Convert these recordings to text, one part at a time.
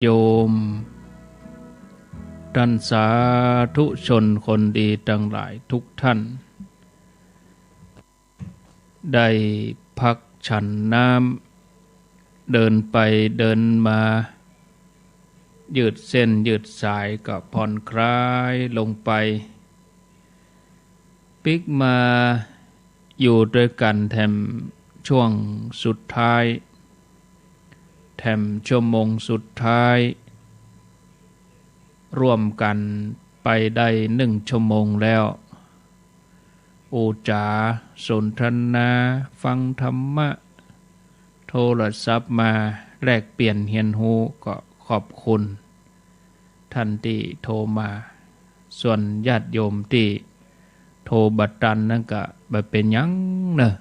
โยมท่านสาธุชนคนดีทั้งหลายทุกท่านได้พักฉันน้ำเดินไปเดินมายืดเส้นยืดสายก็ผ่อนคลายลงไปปิกมาอยู่ด้วยกันแถมช่วงสุดท้ายแถมชั่วโมงสุดท้ายร่วมกันไปได้1 ชั่วโมงแล้วอุจาสนทนาฟังธรรมะโทรศัพท์มาแลกเปลี่ยนเฮียนฮูก็ขอบคุณท่านที่โทรมาส่วนญาติโยมที่โทรบัดตันนั่นก็บ่เป็นหยังเนอะ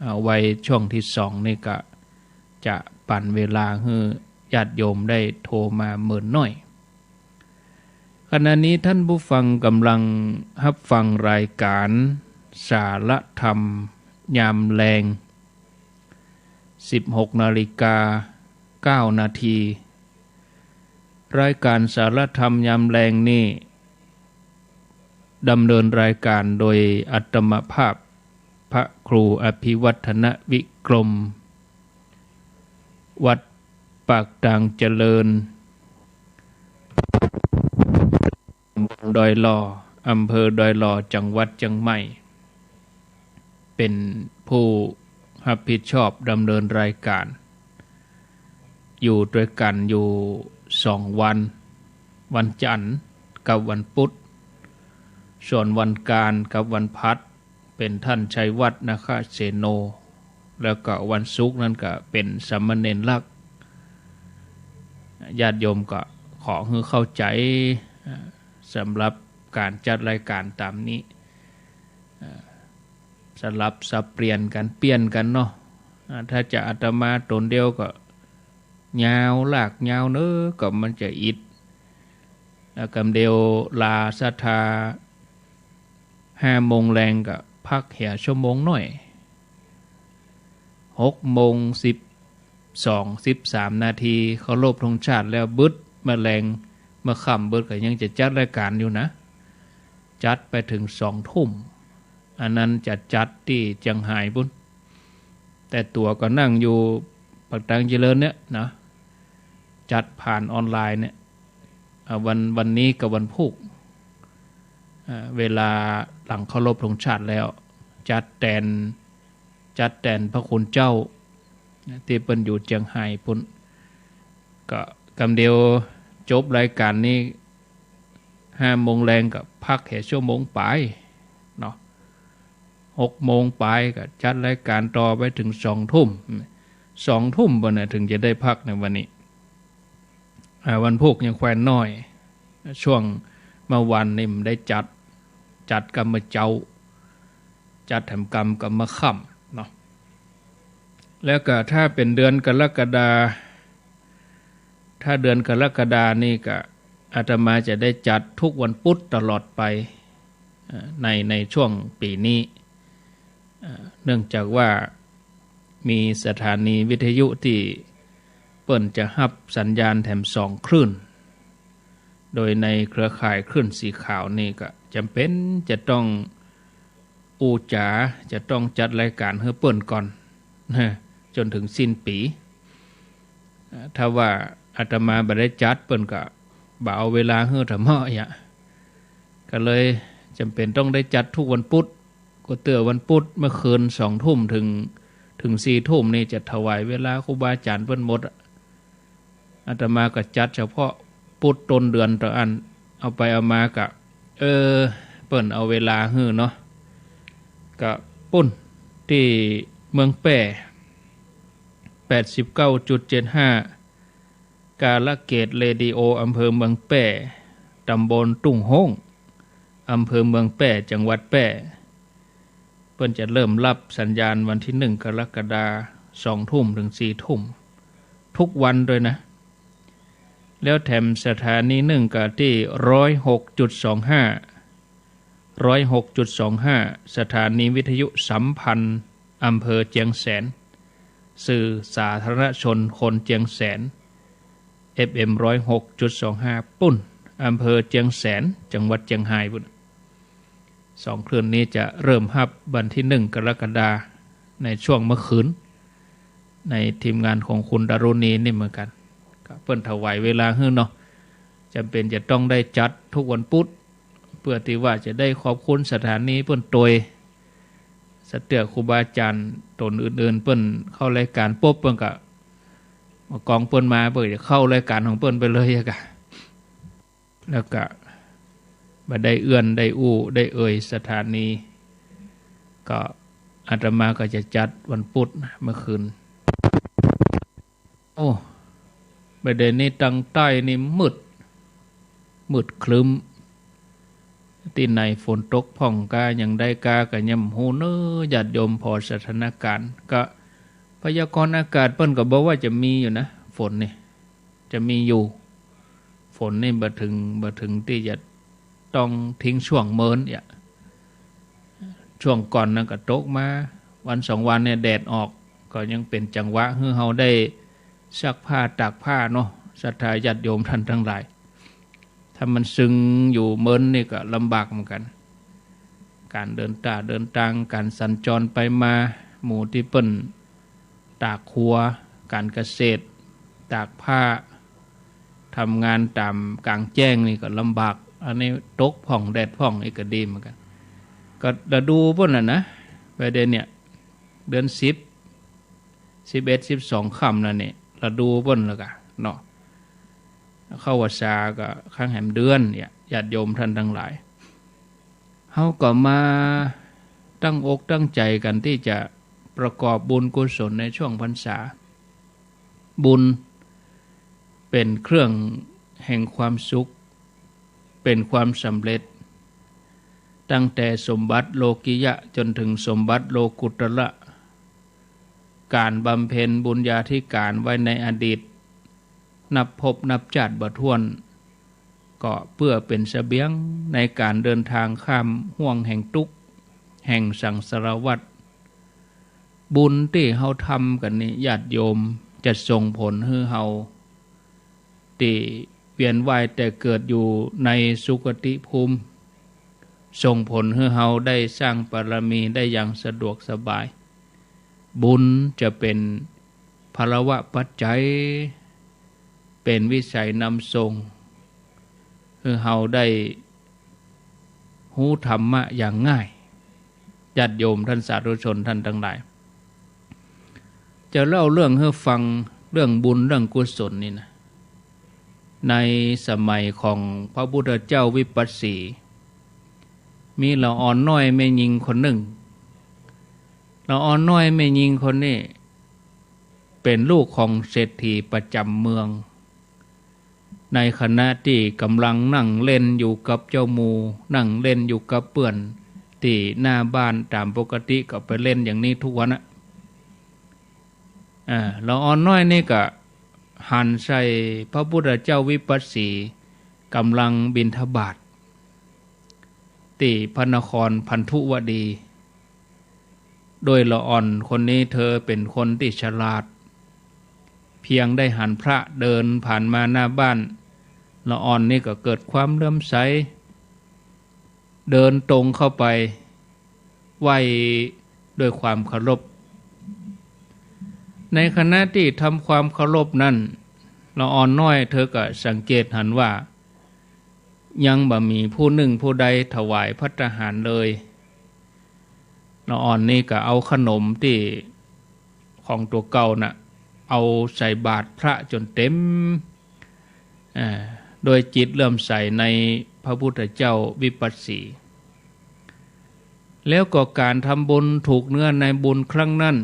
เอาไว้ช่วงที่2นี่ก็จะปั่นเวลาให้ญาติโยมได้โทรมาเหมือนน้อยขณะนี้ท่านผู้ฟังกำลังรับฟังรายการสารธรรมยามแลง 16:09 นาทีรายการสารธรรมยามแลงนี่ดำเนินรายการโดยอัตมภาพพระครูอภิวัฒนวิกรมวัดปากด่างเจริญดอยหล่ออำเภอดอยหล่อจังหวัดเชียงใหม่เป็นผู้รับผิดชอบดำเนินรายการอยู่ด้วยกันอยู่2 วันวันจันทร์กับวันพุธส่วนวันการกับวันพัดเป็นท่านชัยวัฒน์นาคเสโนแล้วก็วันศุกร์นั้นก็เป็นสามเณรลักษณ์ญาติโยมก็ขอให้เข้าใจสำหรับการจัดรายการตามนี้สลับสับเปลี่ยนกันเปลี่ยนกันเนาะถ้าจะอาตมาตนเดียวก็ยาวลากยาวเนอะก็มันจะอิดแล้วกำเดียวลาศรัทธา5 โมงแรงก็พักแห่ชั่วโมงหน่อย6 โมง13 นาทีเขารบธงชาติแล้วบึดมาแรงมาค่ำเบิดก็ยังจะจัดรายการอยู่นะจัดไปถึง2 ทุ่มอันนั้นจะจัดที่เชียงรายพุ่นแต่ตัวก็นั่งอยู่ปากด่างเจริญเนี่ยนะจัดผ่านออนไลน์เนี่ยวันนี้กับวันพุธเวลาหลังเคารพธงชาติแล้วจัดแตนพระคุณเจ้าที่เป็นอยู่เชียงรายพุ่นก็กำเดียวจบรายการนี้5 โมงแรงก็พักแค่ชั่วโมงปลายเนาะ6 โมงปลายก็จัดรายการต่อไปถึง2 ทุ่ม2 ทุ่มบ่น่ะถึงจะได้พักในวันนี้วันพุธยังแควนน้อยช่วงเมื่อวันนี้มันได้จัดกรรมเจ้าจัดแถมกรรมมาค่ำเนาะแล้วก็ถ้าเป็นเดือนกรกฎาถ้าเดือนกรกฎานี่ก็อาตมาจะได้จัดทุกวันพุธตลอดไปในช่วงปีนี้เนื่องจากว่ามีสถานีวิทยุที่เปิ่นจะรับสัญญาณแถม2 คลื่นโดยในเครือข่ายคลื่นสีขาวนี่ก็จำเป็นจะต้องอูจ๋าจะต้องจัดรายการให้เปิ่นก่อนจนถึงสิ้นปีถ้าว่าอาตมาบ่ได้จัดเปิ่นก็บ่เอาเวลาให้ทำเหาะอ่ะก็เลยจำเป็นต้องได้จัดทุกวันพุธก็เตือวันพุธเมื่อคืน2 ทุ่มถึง4 ทุ่มนี่จะถวายเวลาครูบาอาจารย์เพิ่นหมดอาตมาก็จัดเฉพาะพุธต้นเดือนต่ออันเอาไปเอามาก็เปิ้นเอาเวลาฮื้อเนาะก็ปุ้นที่เมืองแป่ 89.75 กาลเกตเรดิโออำเภอเมืองแป่ตำบลตุ้งโฮงอำเภอเมืองแป่จังหวัดแป่เพิ่นจะเริ่มรับสัญญาณวันที่1 กรกฎาคม 2 ทุ่มถึง 4 ทุ่มทุกวันด้วยนะแล้วแถมสถานี1ก็ที่ 106.25 สถานีวิทยุสัมพันธ์อำเภอเจียงแสนสื่อสาธารณชนคนเจียงแสน FM 106.25ปุ้นอำเภอเจียงแสนจังหวัดเจียงไฮ้ปุ้น2คลื่นนี้จะเริ่มฮับวันที่1กรกฎาคมในช่วงเมื่อคืนในทีมงานของคุณดารุณีนี่เหมือนกันก็เปิ้นถวายเวลาให้เนาะจำเป็นจะต้องได้จัดทุกวันพุธเพื่อที่ว่าจะได้ขอบคุณสถานีเปิ้นโดยสเตือครูบาอาจารย์ตนอื่นๆเปิ้นเข้ารายการปุ๊บเปิ้นก็มากองเปิ้นมาเปิ้นจะเข้ารายการของเปิ้นไปเลยอะกะแล้วก็บ่ได้เอื้อนได้อู้ได้เอ่ยสถานีก็อาตมาก็จะจัดวันพุธเมื่อคืนโอ้ประเด็นนี้ตั้งใต้นี่มืดครึ้มที่ไหนฝนตกพ่องกาอย่างได้กาก็ย่ำหูเน้อญาติโยมพอสถานการณ์ก็พยากรณ์อากาศเปิ้นก็บอกว่าจะมีอยู่นะฝนนี่จะมีอยู่ฝนนี่บ่ถึงที่จะต้องทิ้งช่วงเมินเนี่ยช่วงก่อนนั้นก็ตกมาวัน2วันเนี่ยแดดออกก็ยังเป็นจังหวะให้เฮาได้ซักผ้าตากผ้าเนาะศรัทธาญาติโยมท่านทั้งหลายถ้ามันซึงอยู่เมินนี่ก็ลำบากเหมือนกันการเดินทางการสัญจรไปมาหมู่ที่เปิ้นตากครัวการเกษตรตากผ้าทำงานตามกลางแจ้งนี่ก็ลำบากอันนี้ตกผ่องแดดผ่องอีกก็ดีเหมือนกันก็จะดูเพิ่นน่ะนะไปเดือนเนี่ยเดือน10 11 12ค่ำนั่นนี่เราดูเพิ่นแล้วก็เนาะเข้าวัดซาก็ข้างแหมเดือนเนี่ยญาติโยมท่านทั้งหลายเฮาก็มาตั้งอกตั้งใจกันที่จะประกอบบุญกุศลในช่วงพรรษาบุญเป็นเครื่องแห่งความสุขเป็นความสำเร็จตั้งแต่สมบัติโลกิยะจนถึงสมบัติโลกุตระการบำเพ็ญบุญญาธิการไว้ในอดีตนับพบนับชาติบ่ถ้วนก็เพื่อเป็นเสบียงในการเดินทางข้ามห่วงแห่งทุกข์แห่งสังสารวัฏบุญที่เฮาทำกันนี้ญาติโยมจะส่งผลให้เฮาที่เวียนว่ายแต่เกิดอยู่ในสุคติภูมิส่งผลให้เฮาได้สร้างบารมีได้อย่างสะดวกสบายบุญจะเป็นภลวะปัจจัยเป็นวิสัยนำส่งให้เฮาได้หูธรรมะอย่างง่ายญาติโยมท่านสาธุชนท่านทั้งหลายจะเล่าเรื่องให้ฟังเรื่องบุญเรื่องกุศลนี่นะในสมัยของพระพุทธเจ้าวิปัสสีมีละอ่อนน้อยแม่หญิงคนหนึ่งละอ่อนน้อยแม่หญิงคนนี้เป็นลูกของเศรษฐีประจำเมืองในขณะที่กำลังนั่งเล่นอยู่กับเจ้าหมูนั่งเล่นอยู่กับเพื่อนที่หน้าบ้านตามปกติก็ไปเล่นอย่างนี้ทุกวันละอ่อนน้อยนี่ก็หันใส่พระพุทธเจ้าวิปัสสีกำลังบิณฑบาตที่พระนครพันธุวดีโดยละอ่อนคนนี้เธอเป็นคนที่ฉลาดเพียงได้หันพระเดินผ่านมาหน้าบ้านละอ่อนนี่ก็เกิดความเลื่อมใสเดินตรงเข้าไปไหว้ด้วยความเคารพในขณะที่ทำความเคารพนั้นละอ่อนน้อยเธอก็สังเกตหันว่ายังบ่มีผู้หนึ่งผู้ใดถวายภัตตาหารเลยละอ่อนนี่ก็เอาขนมที่ของตัวเก่าน่ะเอาใส่บาตรพระจนเต็มโดยจิตเริ่มใส่ในพระพุทธเจ้าวิปัสสีแล้วก็การทำบุญถูกเนื้อในบุญครั้งนั้น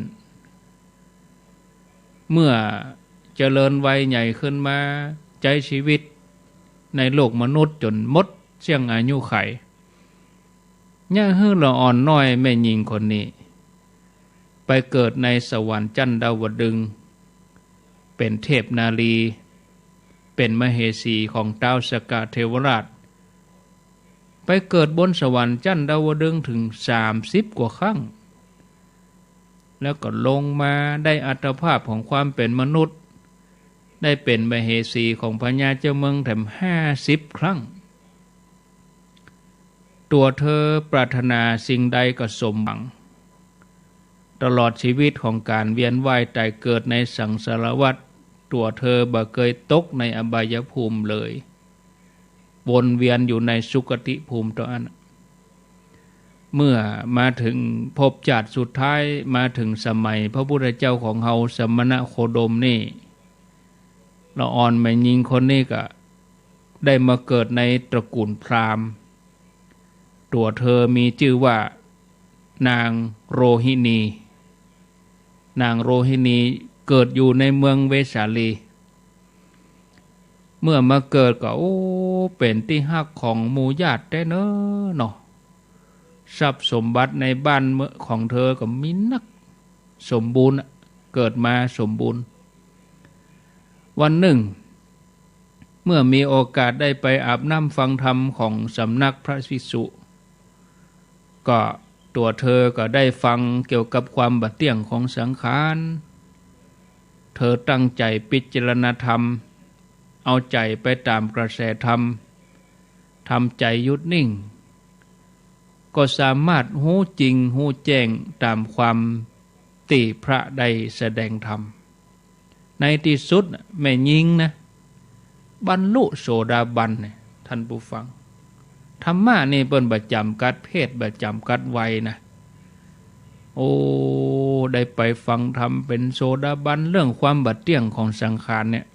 เมื่อเจริญวัยใหญ่ขึ้นมาใจชีวิตในโลกมนุษย์จนหมดเสี่ยงอายุไขย่าฮื้อละอ่อนน้อยแม่หญิงคนนี้ไปเกิดในสวรรค์จันดาวดึงส์เป็นเทพนารีเป็นมเหสีของท้าวสกะเทวราชไปเกิดบนสวรรค์จันดาวดึงส์ถึง30 กว่าครั้งแล้วก็ลงมาได้อัตภาพของความเป็นมนุษย์ ได้เป็นมเหสีของพญาเจ้าเมืองแถม50 ครั้งตัวเธอปรารถนาสิ่งใดก็สมหวังตลอดชีวิตของการเวียนว่ายตายเกิดในสังสารวัฏตัวเธอบ่เคยตกในอบายภูมิเลยวนเวียนอยู่ในสุคติภูมิตัวอันเมื่อมาถึงภพชาติสุดท้ายมาถึงสมัยพระพุทธเจ้าของเฮาสมณโคดมนี่ละอ่อนแม่หญิงคนนี้ก็ได้มาเกิดในตระกูลพราหมณ์ตัวเธอมีชื่อว่านางโรหินีนางโรหินีเกิดอยู่ในเมืองเวสาลีเมื่อมาเกิดก็เป็นที่ฮักของหมู่ญาติได้เนาะทรัพย์สมบัติในบ้านของเธอก็มีนักสมบูรณ์เกิดมาสมบูรณ์วันหนึ่งเมื่อมีโอกาสได้ไปอาบน้ำฟังธรรมของสำนักพระภิกษุก็ตัวเธอก็ได้ฟังเกี่ยวกับความบัดเที่ยงของสังขารเธอตั้งใจพิจารณาธรรมเอาใจไปตามกระแสธรรมทำใจหยุดนิ่งก็สามารถหู้จริงหู้แจ้งตามความที่พระได้แสดงธรรมในที่สุดแม่หญิงนะบรรลุโสดาบันเนี่ยท่านผู้ฟังธรรมะนี่เป็นประจำกัดเพศประจำกัดวัยนะได้ไปฟังธรรมเป็นโสดาบันเรื่องความบัดเที่ยงของสังขารเนี่ย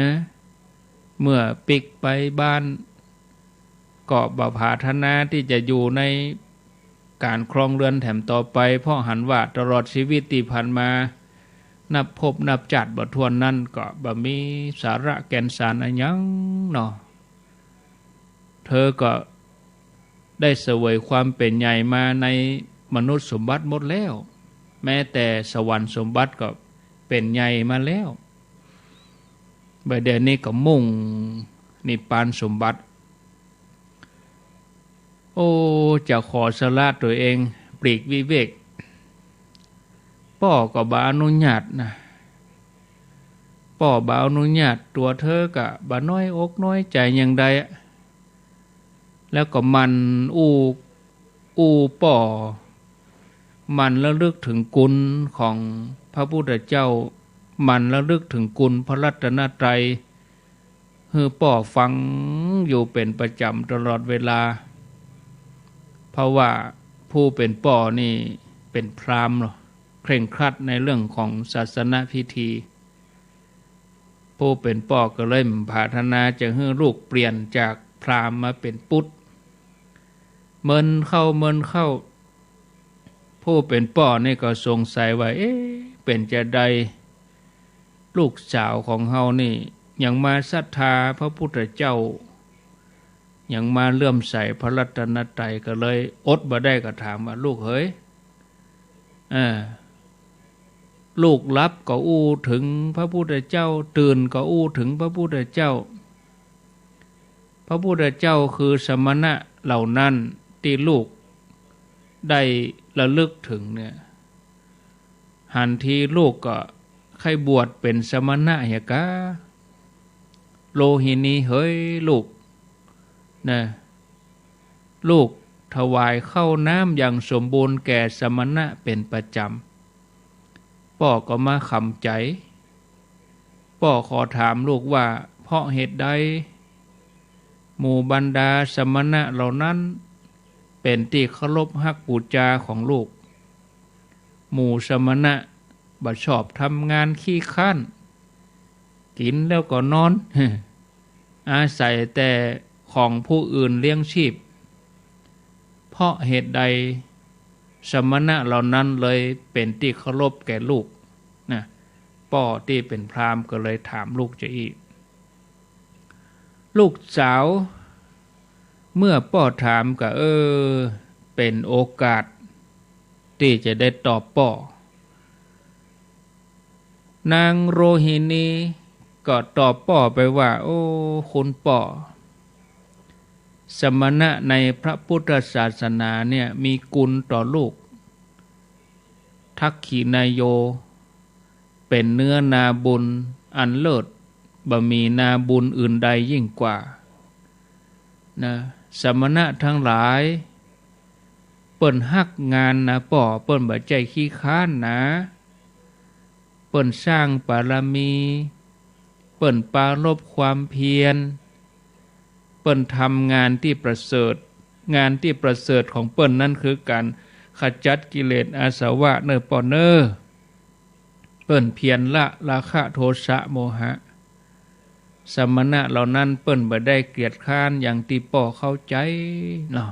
นะเมื่อปิกไปบ้านก็บำเพ็ญนาที่จะอยู่ในการครองเรือนแถมต่อไปเพราะหันว่าตลอดชีวิตที่ผ่านมานับพบนับจัดบ่ทวนนั่นก็บ่มีสาระแก่นสารอะไรยังเนาะเธอก็ได้เสวยความเป็นใหญ่มาในมนุษย์สมบัติหมดแล้วแม้แต่สวรรค์สมบัติก็เป็นใหญ่มาแล้วบัดเดี๋ยวนี้ก็มุ่งนิพพานสมบัติจะขอสละตัวเองปลีกวิเวกพ่อก็บ่อนุญาตนะพ่อบ่อนุญาตตัวเธอก็บ่น้อยอกน้อยใจอย่างใดแล้วก็มันป่อมันระลึกถึงกุลของพระพุทธเจ้ามันระลึกถึงกุลพระรัตนตรัยป่อฟังอยู่เป็นประจำตลอดเวลาเพราะว่าผู้เป็นป่อนี่เป็นพราหมณ์เคร่งครัดในเรื่องของศาสนพิธีผู้เป็นป่อก็เลยปรารถนาจะให้ลูกเปลี่ยนจากพราหมณ์มาเป็นพุทธเมินเข้าผู้เป็นป่อนี่ก็สงสัยว่าเป็นจะใดลูกสาวของเฮานี่ยังมาศรัทธาพระพุทธเจ้ายังมาเลื่อมใสพระรัตนตรัยก็เลยอดบ่ได้ก็ถามว่าลูกเฮ้ยลูกรับก็อู้ถึงพระพุทธเจ้าตื่นก็อู้ถึงพระพุทธเจ้าพระพุทธเจ้าคือสมณะเหล่านั้นที่ลูกได้ระลึกถึงเนี่ยหันทีลูกก็ใครบวชเป็นสมณะเหรอกะโลหินีเฮ้ยลูกนะลูกถวายข้าวน้ำอย่างสมบูรณ์แก่สมณะเป็นประจำพ่อก็มาขำใจพ่อขอถามลูกว่าเพราะเหตุใดหมู่บรรดาสมณะเหล่านั้นเป็นที่เคารพฮักบูชาของลูกหมู่สมณะบ่ชอบทำงานขี้ข้านกินแล้วก็นอน อาศัยแต่ของผู้อื่นเลี้ยงชีพเพราะเหตุใดสมณะเหล่านั้นเลยเป็นที่เคารพแก่ลูกนะพ่อที่เป็นพราหมณ์ก็เลยถามลูกจะอีกลูกสาวเมื่อพ่อถามก็เป็นโอกาสที่จะได้ตอบพ่อนางโรหินีก็ตอบพ่อไปว่าคุณพ่อสมณะในพระพุทธศาสนาเนี่ยมีกุลต่อลูกทักขินายโยเป็นเนื้อนาบุญ อันเลิศบ่มีนาบุญอื่นใดยิ่งกว่านะสมณะทั้งหลายเปิ้นฮักงานนะป่อเปิ้นบ่ใจขี้ค้านนะเปิ้นสร้างบารมีเปิ้นปรารภความเพียรเปิ้นทำงานที่ประเสริฐงานที่ประเสริฐของเปิ้นนั่นคือการขจัดกิเลสอาสวะเนอป่อเนอเปิ้นเพียรละราคะโทสะโมหะสมณะเหล่านั้นเปิ้นบ่ได้เกลียดค้านอย่างที่ป่อเข้าใจเนาะ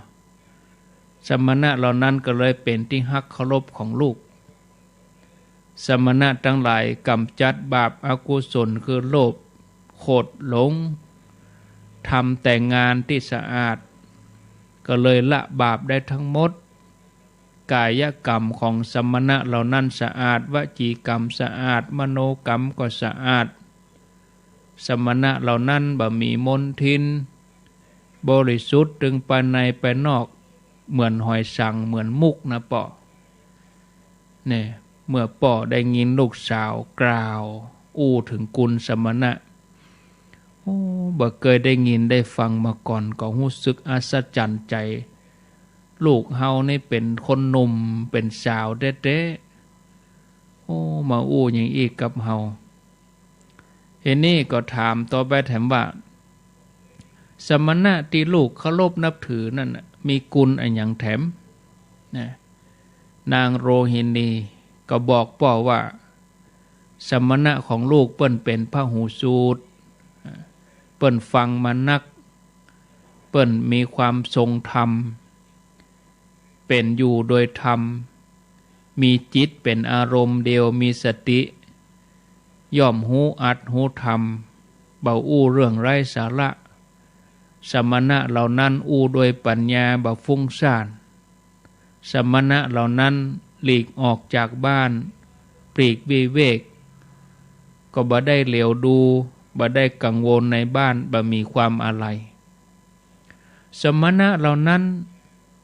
สมณะเหล่านั้นก็เลยเป็นที่ฮักเคารพของลูกสมณะทั้งหลายกำจัดบาปอกุศลคือโลภโคตรหลงทำแต่งานที่สะอาดก็เลยละบาปได้ทั้งหมดกายกรรมของสมณะเหล่านั้นสะอาดวจีกรรมสะอาดมโนกรรมก็สะอาดสมณะเหล่านั้นบ่มีมลทินบริสุทธิ์ถึงภายในภายนอกเหมือนหอยสังเหมือนมุกนะป่อเนี่ยเมื่อป่อได้ยินลูกสาวกล่าวอู้ถึงกุลสมณะโอ้บ่เคยได้ยินได้ฟังมาก่อนก็รู้สึกอัศจรรย์ใจลูกเฮานี่เป็นคนหนุ่มเป็นสาวเด้ๆโอ้มาอู้อย่างอีกกับเฮาเห็นนี่ก็ถามต่อไปแถมว่าสมณะที่ลูกเคารพนับถือนั่นมีกุลอันอย่างแถมนะนางโรหินีก็บอกป่อว่าสมณะของลูกเปิ้นเป็นพหูสูตรเปิ้นฟังมานักเปิ้นมีความทรงธรรมเป็นอยู่โดยธรรมมีจิตเป็นอารมณ์เดียวมีสติย่อมหูอัดหูธรรมเบาอู้เรื่องไร้สาระสมณะเหล่านั้นอู้โดยปัญญาบ่ฟุ้งซ่านสมณะเหล่านั้นหลีกออกจากบ้านปลีกวิเวกก็บ่ได้เหลียวดูบ่ได้กังวลในบ้านบ่มีความอะไรสมณะเหล่านั้น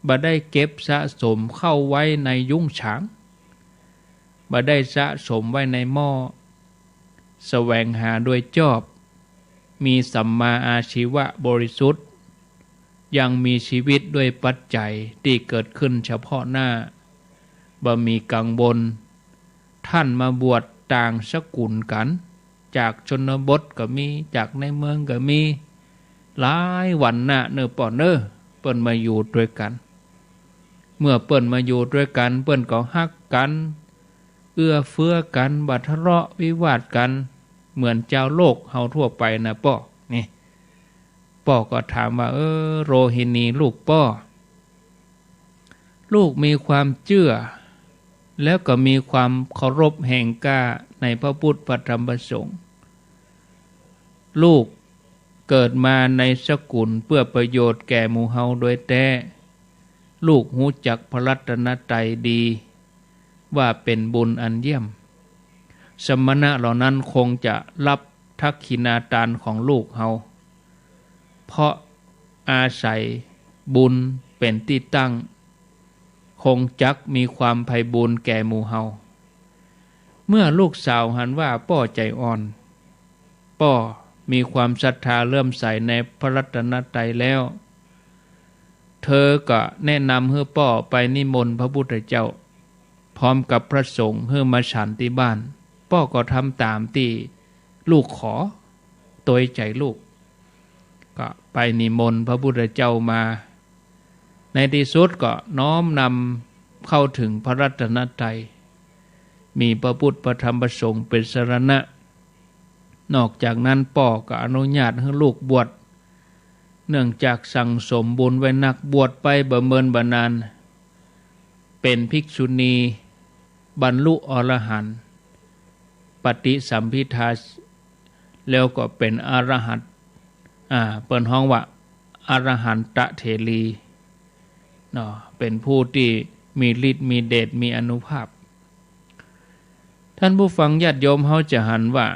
บ่ได้เก็บสะสมเข้าไว้ในยุ้งฉางบ่ได้สะสมไว้ในหม้อแสวงหาโดยชอบมีสัมมาอาชีวะบริสุทธิ์ยังมีชีวิตด้วยปัจจัยที่เกิดขึ้นเฉพาะหน้าบ่มีกังวลท่านมาบวชต่างสกุลกันจากชนบทก็มีจากในเมืองก็มีหลายวันหน้าเนอป่อเนอเปิ้นมาอยู่ด้วยกันเมื่อเปิ้นมาอยู่ด้วยกันเปิ้นก็ฮักกันเอื้อเฟื้อกันบ่ทะเลาะวิวาทกันเหมือนเจ้าโลกเฮาทั่วไปนะป่อนี่ป่อก็ถามว่าโรหินีลูกป่อลูกมีความเชื่อแล้วก็มีความเคารพแห่งกล้าในพระพุทธพระธรรมพระสงฆ์ลูกเกิดมาในสกุลเพื่อประโยชน์แก่หมู่เฮาโดยแท้ลูกรู้จักพระรัตนตรัยดีว่าเป็นบุญอันเยี่ยมสมณะเหล่านั้นคงจะรับทักขินาทานของลูกเฮาเพราะอาศัยบุญเป็นที่ตั้งคงจักมีความไพบูลย์แก่หมู่เฮาเมื่อลูกสาวหันว่าป้อใจอ่อนป้อมีความศรัทธาเลื่อมใสในพระรัตนตรัยแล้วเธอก็แนะนำให้ป้อไปนิมนต์พระพุทธเจ้าพร้อมกับพระสงฆ์ให้มาฉันที่บ้านป้อก็ทำตามที่ลูกขอโดยใจลูกก็ไปนิมนต์พระพุทธเจ้ามาในที่สุดก็น้อมนำเข้าถึงพระรัตนตรัยมีพระพุทธพระธรรมพระสงฆ์เป็นสรณะนอกจากนั้นป่อก็อนุญาตให้ลูกบวชเนื่องจากสั่งสมบุญไว้นักบวชไปบ่เมินบ่นานเป็นภิกษุณีบรรลุอรหันต์ปฏิสัมภิทาแล้วก็เป็นอรหันต์เปิ้นฮ้องว่าอรหันตเถรีเนาะเป็นผู้ที่มีฤทธิ์มีเดชมีอานุภาพท่านผู้ฟังญาติโยมเฮาจะหันว่า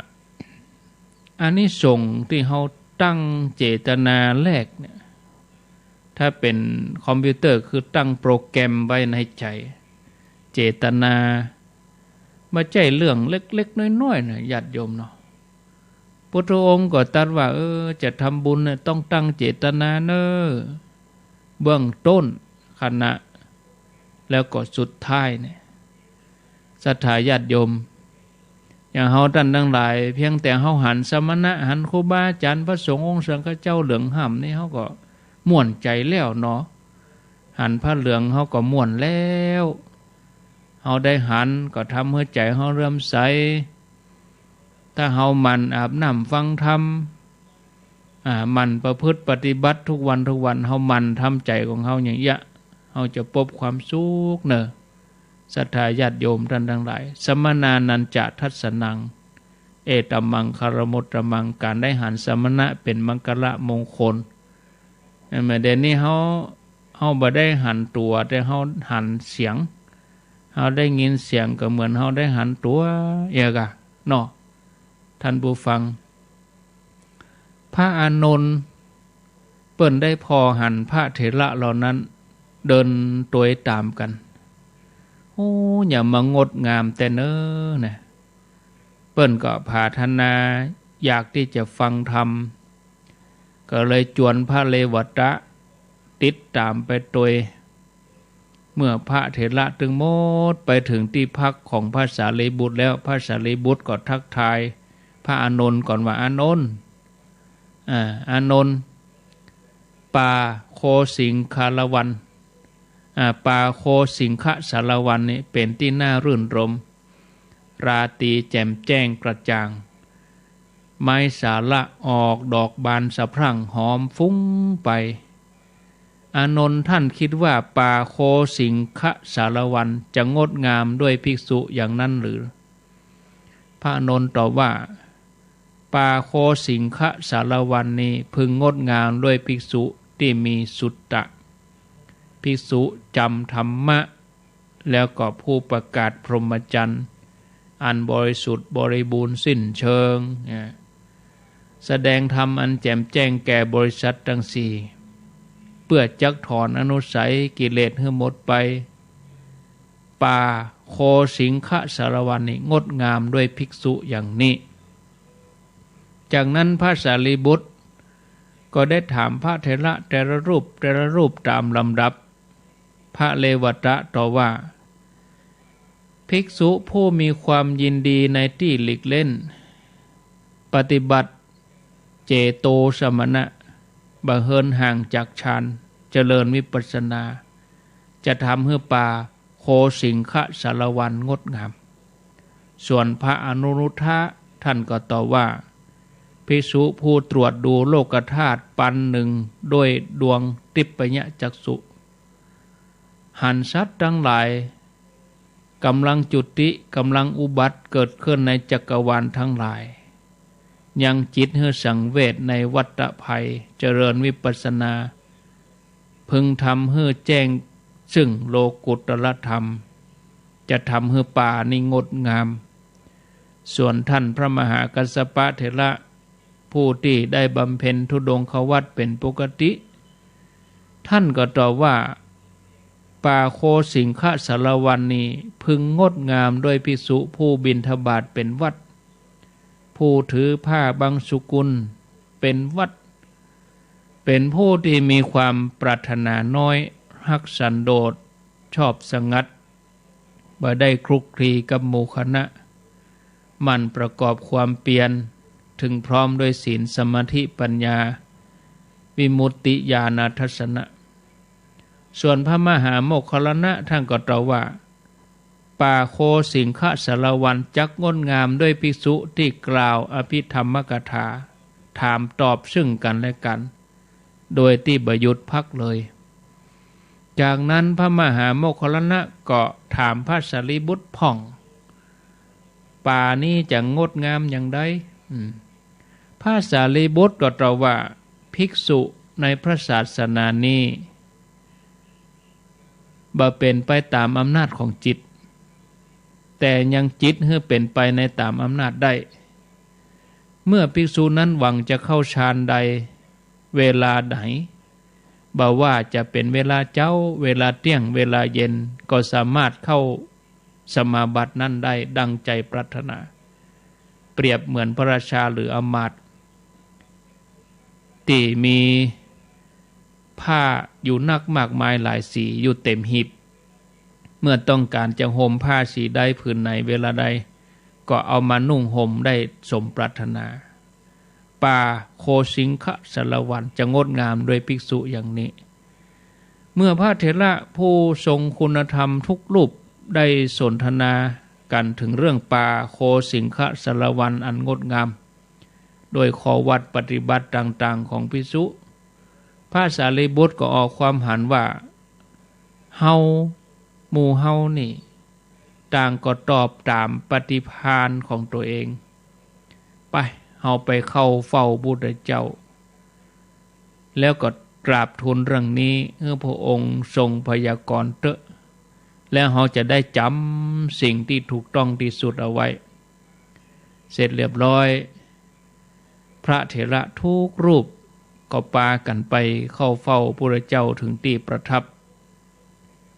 อานิสงส์ที่เฮาตั้งเจตนาแรกเนี่ยถ้าเป็นคอมพิวเตอร์คือตั้งโปรแกรมไว้ในใจเจตนาไม่ใช่เรื่องเล็กๆน้อยๆนะญาติโยมเนาะ พุทธองค์ก็ตรัสว่าจะทำบุญต้องตั้งเจตนาเนอเบื้องต้นขณะแล้วก็สุดท้ายเนี่ยศรัทธาญาติโยมอย่างเฮาท่านทั้งหลายเพียงแต่เฮาหันสมณะหันครูบาอาจารย์พระสงฆ์องค์สังฆเจ้าเหลืองห่ำนี่เฮาก็ม่วนใจแล้วเนาะหันพระเหลืองเฮาก็ม่วนแล้วเฮาได้หันก็ทำให้ใจเฮาเริ่มใสถ้าเฮามันอาบน้ำฟังธรรมมันประพฤติปฏิบัติทุกวันเฮามันทำใจของเฮาอย่างยะเฮาจะพบความสุขเนอะศรัทธาญาติโยมท่านทั้งหลายสมณานันจะทัสนังเอตัมมังคารมุตตมังการได้หันสมณะเป็นมังคละมงคลเมื่อเดี๋ยวนี้เฮาบ่ได้หันตัวแต่เฮาหันเสียงเฮาได้ยินเสียงก็เหมือนเฮาได้หันตัวเอกะเนาะท่านผู้ฟังพระอานนท์เปิ้นได้พอหันพระเถระเหล่านั้นเดินตัวตามกันอย่ามางดงามแต่เน้อนะเปิ้นก็ปรารถนาอยากที่จะฟังธรรมก็เลยจวนพระเลวตะติดตามไปตัวเมื่อพระเถระถึงหมดไปถึงที่พักของพระสารีบุตรแล้วพระสารีบุตรก็ทักทายพระอานนท์ก่อนว่าอานนท์อานนท์ป่าโคสิงคารวันป่าโคสิงคสารวันนี่เป็นที่น่ารื่นรมราตรีแจ่มแจ้งกระจ่างไม้สาละออกดอกบานสะพรั่งหอมฟุ้งไปอานนท์ท่านคิดว่าป่าโคสิงคสารวันจะงดงามด้วยภิกษุอย่างนั้นหรือพระอานนท์ตอบว่าป่าโคสิงคสารวันนี้พึงงดงามด้วยภิกษุที่มีสุตตะภิกษุจำธรรมะแล้วก็ผู้ประกาศพรหมจรรย์อันบริสุทธิ์บริบูรณ์สิ้นเชิงแสดงธรรมอันแจ่มแจ้งแก่บริษัททั้งสี่เพื่อจักถอนอนุสัยกิเลสให้หมดไปป่าโคสิงคสารวันนี้งดงามด้วยภิกษุอย่างนี้จากนั้นพระสารีบุตรก็ได้ถามพระเถระแต่ละรูปตามลำดับพระเลวตะตอบว่าภิกษุผู้มีความยินดีในที่หลีกเล่นปฏิบัติเจโตสมณะบ่เหินห่างจากฌานเจริญวิปัสสนาจะทำให้ป่าโคสิงคสารวันงดงามส่วนพระอนุรุทธะท่านก็ตอบว่าภิกษุผู้ตรวจดูโลกธาตุปันหนึ่งด้วยดวงทิพยจักษุหันสัตว์ทั้งหลายกำลังจุติกำลังอุบัติเกิดขึ้นในจักรวาลทั้งหลายยังจิตให้สังเวชในวัฏภัยเจริญวิปัสสนาพึงทำให้แจ้งซึ่งโลกุตตรธรรมจะทำให้ป่านี้งดงามส่วนท่านพระมหากัสสปะเถระผู้ที่ได้บำเพ็ญธุดงควัตรเป็นปกติท่านก็ตอบว่าป่าโคสิงคสารวันนี้พึงงดงามด้วยภิกษุผู้บิณฑบาตเป็นวัดผู้ถือผ้าบางสุกุลเป็นวัดเป็นผู้ที่มีความปรารถนาน้อยฮักสันโดษชอบสงัดบ่ได้คลุกคลีกับหมู่คณะมันประกอบความเพียรถึงพร้อมด้วยศีลสมาธิปัญญาวิมุตติญาณทัสสนะส่วนพระมหาโมคคัลลานะท่านก็ตรัสว่าป่าโคสิงคสารวันจักงดงามด้วยภิกษุที่กล่าวอภิธรรมกถาถามตอบซึ่งกันและกันโดยที่บ่หยุดพักเลยจากนั้นพระมหาโมคคัลลานะก็ถามพระสารีบุตรพ่องป่านี้จะงดงามอย่างไรพระสารีบุตรก็ตรัสว่าภิกษุในพระศาสนานี้บ่เป็นไปตามอำนาจของจิตแต่ยังจิตให้เป็นไปในตามอำนาจได้เมื่อภิกษุนั้นหวังจะเข้าฌานใดเวลาไหนบ่ว่าจะเป็นเวลาเช้าเวลาเที่ยงเวลาเย็นก็สามารถเข้าสมาบัตินั้นได้ดังใจปรารถนา เปรียบเหมือนพระราชาหรืออมาตย์ที่มีผ้าอยู่นักมากมายหลายสีอยู่เต็มหีบเมื่อต้องการจะห่มผ้าสีใดผืนไหนเวลาใดก็เอามานุ่งห่มได้สมปรารถนาป่าโคสิงคะสารวันจะงดงามด้วยภิกษุอย่างนี้เมื่อพระเถระผู้ทรงคุณธรรมทุกรูปได้สนทนากันถึงเรื่องป่าโคสิงคะสารวันอันงดงามโดยข้อวัดปฏิบัติต่างๆของภิกษุพระสารีบุตรก็ออกความหันว่าเฮาหมู่เฮานี่ต่างก็ตอบตามปฏิภาณของตัวเองไปเฮาไปเข้าเฝ้าพุทธเจ้าแล้วก็กราบทูลเรื่องนี้ให้พระองค์ทรงพยากรณ์เถอะแล้วเฮาจะได้จำสิ่งที่ถูกต้องที่สุดเอาไว้เสร็จเรียบร้อยพระเถระทุกรูปก็ปากันไปเข้าเฝ้าพระเจ้าถึงที่ประทับ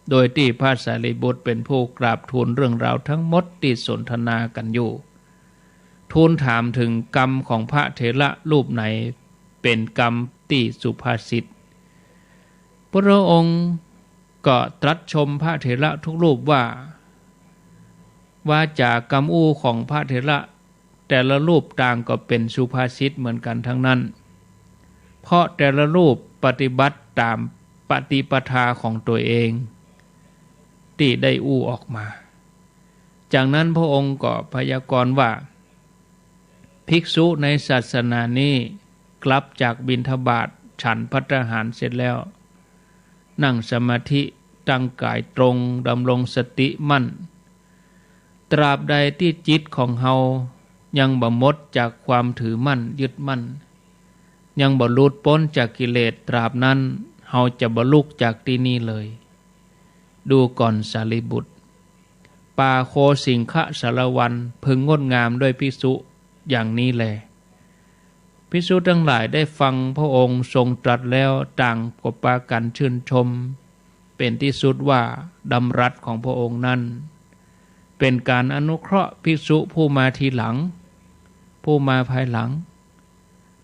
โดยที่พระสารีบุตรเป็นผู้กราบทูลเรื่องราวทั้งหมดที่สนทนากันอยู่ทูลถามถึงกรรมของพระเถระรูปไหนเป็นกรรมที่สุภาษิตพระองค์ก็ตรัสชมพระเถระทุกรูปว่าจากกรรมอู้ของพระเถระแต่ละรูปต่างก็เป็นสุภาษิตเหมือนกันทั้งนั้นเพราะแต่ละรูปปฏิบัติตามปฏิปทาของตัวเองที่ได้อู้ออกมาจากนั้นพระองค์ก็พยากรณ์ว่าภิกษุในศาสนานี้กลับจากบิณฑบาตฉันภัตตาหารเสร็จแล้วนั่งสมาธิตั้งกายตรงดำรงสติมั่นตราบใดที่จิตของเฮายังบ่หมดจากความถือมั่นยึดมั่นยังบ่หลุดพ้นจากกิเลสตราบนั้นเฮาจะบ่ลุกจากที่นี่เลยดูก่อนสารีบุตรป่าโคสิงคะสารวันพึงงดงามด้วยภิกษุอย่างนี้แลภิกษุทั้งหลายได้ฟังพระองค์ทรงตรัสแล้วต่างก็ปากันชื่นชมเป็นที่สุดว่าดำรัสของพระองค์นั้นเป็นการอนุเคราะห์ภิกษุผู้มาทีหลังผู้มาภายหลัง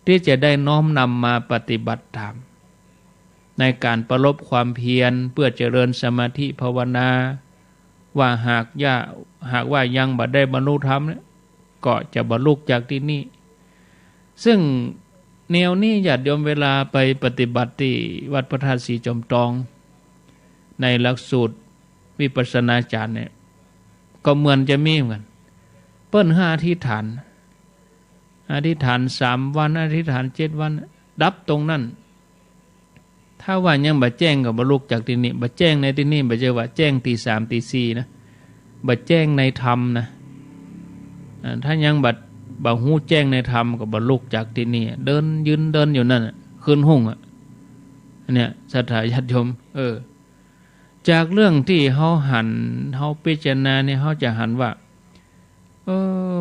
ที่จะได้น้อมนำมาปฏิบัติตามในการประลบความเพียรเพื่อเจริญสมาธิภาวนาว่าหากว่ายังบ่ได้บรรลุธรรมก็จะบรรลุจากที่นี่ซึ่งแนวนี้ญาติโยมเวลาไปปฏิบัติที่วัดพระธาตุสีจอมทองในหลักสูตรวิปัสสนาจารย์เนี่ยก็เหมือนจะมีเหมือนกันเปิ้น5อธิษฐาน3 วันอธิษฐาน7 วันดับตรงนั้นถ้าว่ายังบ่แจ้งกับบรรลุจากที่นี่บ่แจ้งในที่นี่บ่ใช่ว่าแจ้งตี 3 ตี 4นะบ่แจ้งในธรรมนะถ้ายังบ่ฮู้แจ้งในธรรมก็บ่ลุกจากที่นี่เดินยืนเดินอยู่นั่นขึ้นหุ่งเนี่ยศรัทธาญาติโยมจากเรื่องที่เฮาพิจารณาเนี่ยเฮาจะหันว่า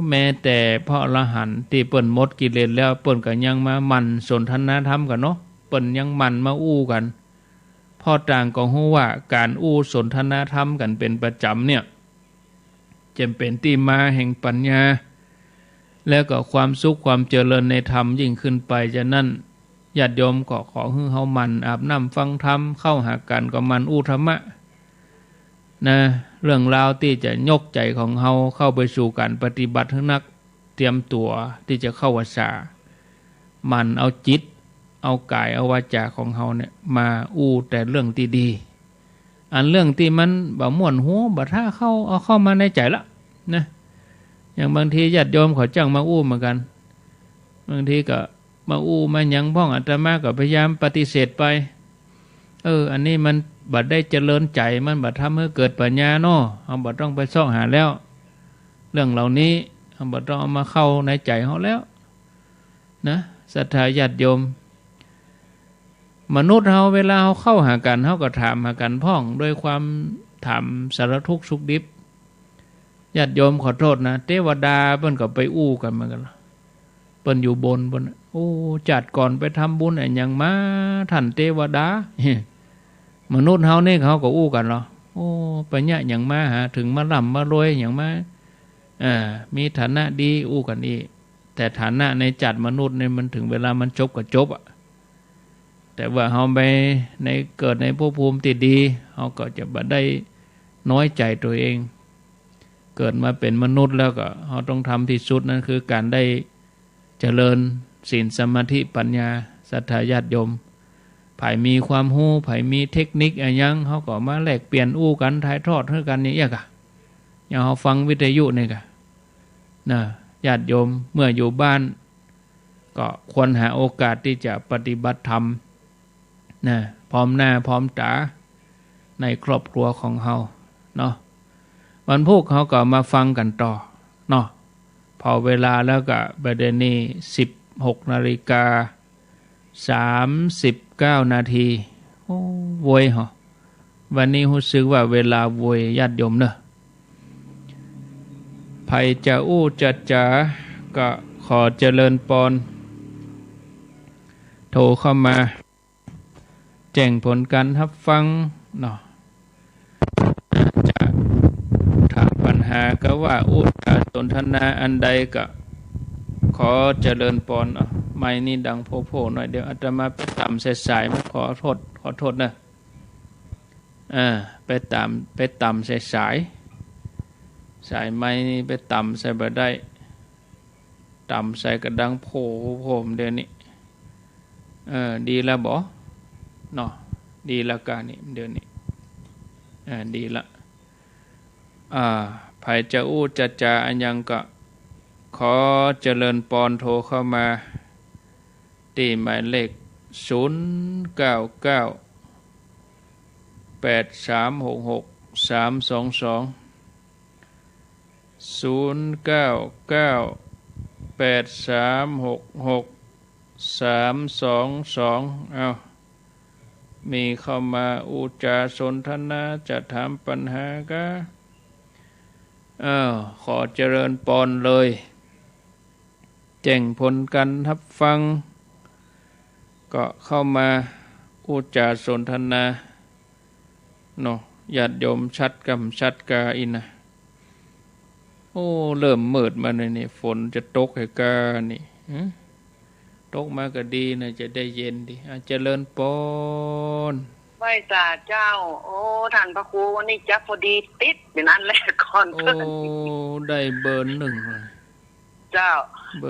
แม้แต่พระอรหันต์ที่เปิ้นหมดกิเลสแล้วเปิ้นก็ยังมาหมั่นสนทนาธรรมกันเนาะเปิ้นยังหมั่นมาอู้กันพอต่างก็ฮู้ว่าการอู้สนทนาธรรมกันเป็นประจำเนี่ยจำเป็นที่มาแห่งปัญญาแล้วก็ความสุขความเจริญในธรรมยิ่งขึ้นไปฉะนั้นญาติโยมก็ขอให้เฮามันอาบน้ำฟังธรรมเข้าหากันก็มันอู้ธรรมะนะเรื่องราวที่จะยกใจของเฮาเข้าไปสู่การปฏิบัติให้นักเตรียมตัวที่จะเข้าวัฏฏะมันเอาจิตเอากายเอาวาจาของเฮาเนี่ยมาอู้แต่เรื่องที่ดีอันเรื่องที่มันบ่ม่วนหูบ่ท่าเอาเข้ามาในใจละนะอย่างบางทีญาติโยมเขาจ้างมาอู้เหมือนกันบางทีก็มาอู้มาหยังพ้องอาตมาก็พยายามปฏิเสธไปอันนี้มันบัดได้เจริญใจมันบัดทำให้เกิดปัญญาเนาะเอาบัดต้องไปซ่องหาแล้วเรื่องเหล่านี้เอาบัดต้องเอามาเข้าในใจเขาแล้วนะศรัทธาญาติโยมมนุษย์เฮาเวลาเฮาเข้าหากันเฮาก็ถามหากันพ้องด้วยความถามสารทุกข์สุขดิบญาติโยมขอโทษนะเทวดาเพิ่นก็ไปอู้กันเหมือนกันเปิ้นอยู่บนจัดก่อนไปทำบุญอันหยังมาท่านเทวดามนุษย์เฮานี่เขาก็อู้กันเหรอไปเนี่ยหยังมาหาถึงมาล่ำมารวยหยังมา มีฐานะดีอู้กันอีแต่ฐานะในจัดมนุษย์เนี่ยมันถึงเวลามันจบก็จบอ่ะแต่ว่าเฮาไปในเกิดในภพภูมิที่ดีเฮาก็จะบ่ได้น้อยใจตัวเองเกิดมาเป็นมนุษย์แล้วก็เฮาต้องทำที่สุดนั่นคือการได้เจริญศีลสมาธิปัญญาศรัทธาญาติโยมไผมีความรู้ไผมีเทคนิคอะไรยังเฮาก็มาแลกเปลี่ยนอู้กันถ่ายทอดให้กันอย่างเงี้ยกะอย่างเฮาฟังวิทยุนี่กะนะญาติโยมเมื่ออยู่บ้านก็ควรหาโอกาสที่จะปฏิบัติธรรมนะพร้อมหน้าพร้อมตาในครอบครัวของเฮาเนาะวันพุธเขาก็มาฟังกันต่อเนาะพอเวลาแล้วก็ประเด็นนี้16:39 นาทีโอ้โวยเหรอวันนี้รู้สึกว่าเวลาโวยญาติโยมเนอะไผจะอู้จะจ๋าก็ขอเจริญปอนโทรเข้ามาแจ้งผลการรับฟังเนาะจะถามปัญหาก็ว่าอุตสนทนาอันใดก็ขอเจริญปอนไม่นี่ดังโผล่ๆหน่อยเดี๋ยวอาตมาไปต่ำสายๆมาขอโทษนะไปต่ำสายไม้นี่ไปต่ำใส่บ่ได้ต่ำใส่กระดังโผล่เดี๋ยวนี้ดีแล้วบ่เนาะดีละกานี่เดี๋ยวนี้ดีละไผจะอู้จะจาอันยังก็ขอเจริญปอนโทรเข้ามาที่หมายเลข0998366322เอามีเข้ามาอุจาสนทนาจะถามปัญหาก็ขอเจริญปอนเลยแจ้งผลกันรับฟังก็เข้ามาอุจาสนทนาเนาะญาติโยมชัดกำชัดกาอินะโอ้เริ่มมืดมาเลยนี่ฝนจะตกให้กานี่ตกมาก็ดีนะจะได้เย็นดีเจริญปอนไหว้จ่าเจ้าโอ้ท่านพระครูวันนี้จักพอดีติดเป็นอันแรกก่อนโอ้ได้เบอร์ 1เลยเจ้า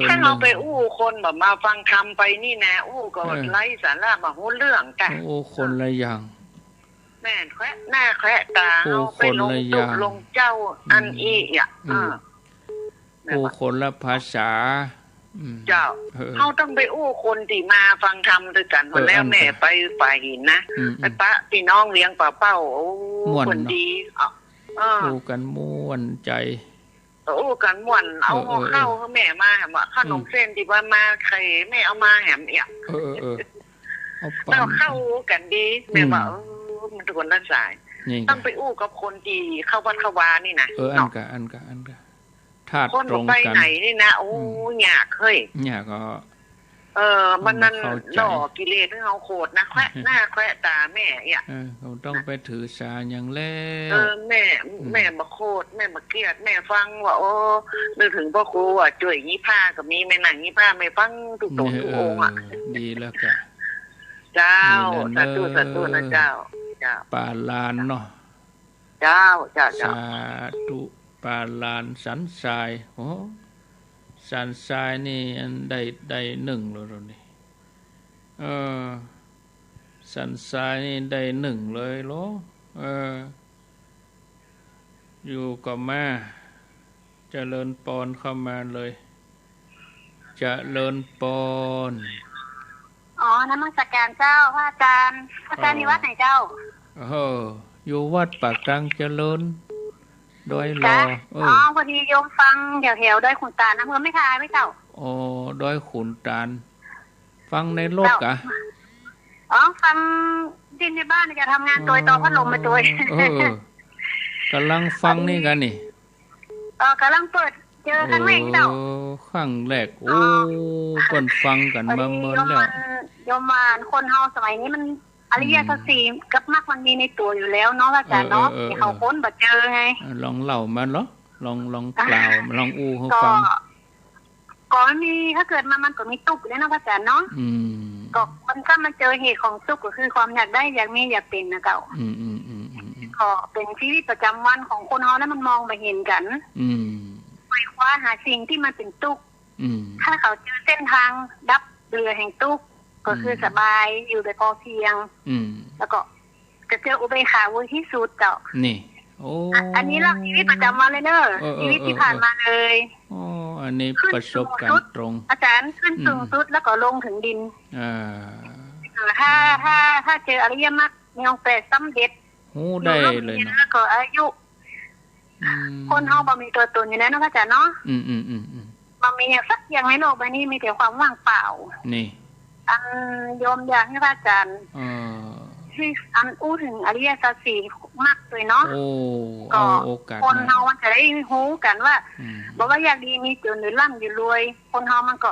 ถ้าเราไปอู้คนแบบมาฟังธรรมไปนี่นะอู้ก็ไร้สาระมาหูเรื่องกันโอ้คนละอย่างแม่แควะหน้าแควะตาเอาไปลงตุลงเจ้าอันอีโอ้คนละภาษาเจ้าเขาต้องไปอู้คนที่มาฟังธรรมด้วยกันคนแล้วแม่ไปฝ่ายหินนะไปปะพี่น้องเลี้ยงป่าเป้าโอ้คนดีอู้กันม่วนใจอู้กันม่วนเอาเข้าแม่มาแหมขนมเส้นที่ว่ามาใครแม่เอามาแหมเนี่ยแล้วเข้ากันดีแม่บอกมันทุกคนรักษาต้องไปอู้กับคนดีเข้าวัดเข้าวานี่นะอันกะธาตุตรงกันไปไหนนี่นะโอ้ยากเฮ้ยยากก็มันนั่นหล่อกิเลสที่เขาโคตรนะแควะหน้าแควะตาแม่เขาต้องไปถือสาอย่างแล้วแม่มาโคตรแม่มาเครียดแม่ฟังว่าโอ้นึกถึงพ่อครูอ่ะจ่วยยี่ผ้ากับมีแม่หนังยี่ผ้าไม่ฟังทุกตรงทุกองค์ดีแล้วก็เจ้าสาธุนะเจ้าปาลานเนาะเจ้าสาธุปาลานสันทรายโอ้สันทรายนี่อันได้1แล้วนี่สันทรายนี่ได้1เลยเหรออยู่ก็มาเจริญปอนเข้ามาเลยเจริญปอนนมัสการเจ้าพระอาจารย์อยู่วัดไหนเจ้าอยู่วัดปากกลางเจริญดอยรอพอดีโยมฟังแถวดอยขุนตาลนะเมืองไม่ทายไม่เจ้าดอยขุนตาลฟังในรถกะฟังดินในบ้านจะทำงานตัวต่อพัดลมมาตัวกำลังฟังนี่กันนี่กำลังเปิดเจอครั้งแรกเจ้าครั้งแรกคนฟังกันมาเมื่อแล้วโยมมาคนเฮาสมัยนี้มันอริยสัจสี่กับมรรคมันมีในตัวอยู่แล้วเนาะอาจารย์เนาะที่เขาค้นบ่เจอไงลองเล่ามาเหรอ ลองกล่าวลองอู้ให้ฟังก็มีถ้าเกิดมันก็มีตุกเลยนะพระอาจารย์เนาะก็มันก็มาเจอเหตุของตุกก็คือความอยากได้อยากมีอยากเป็นนะเก่าก็เป็นชีวิตประจำวันของคนเฮาแล้วมันมองมาเห็นกันไปคว้าหาสิ่งที่มันเป็นตุกถ้าเขาเจอเส้นทางดับเรือแห่งตุกก็คือสบายอยู่โดยพอเพียงแล้วก็จะเจออุเบกขาวุฒิสุดเจ้านี่อันนี้เราชีวิตประจำวันเลยเนอะชีวิตที่ผ่านมาเลยอันนี้ประสบการณ์ตรงอาจารย์ขึ้นสูงสุดแล้วก็ลงถึงดินถ้าเจออริยมรรคมีองค์แปดสำเร็จได้เลยนะก็อายุคนเฮาบ่มีตัวตนอยู่แล้วนะอาจารย์เนาะบ่มีอย่างสักอย่างในโลกใบนี้มีแต่ความว่างเปล่านี่อันโยมอยากให้พระอาจารย์ที่อันอู้ถึงอริยสัจสี่มากเลยเนาะก็คนเฮามันจะได้รู้กันว่าบอกว่าอยากดีมีจนหรือร่ำอยู่รวยคนเฮามันก็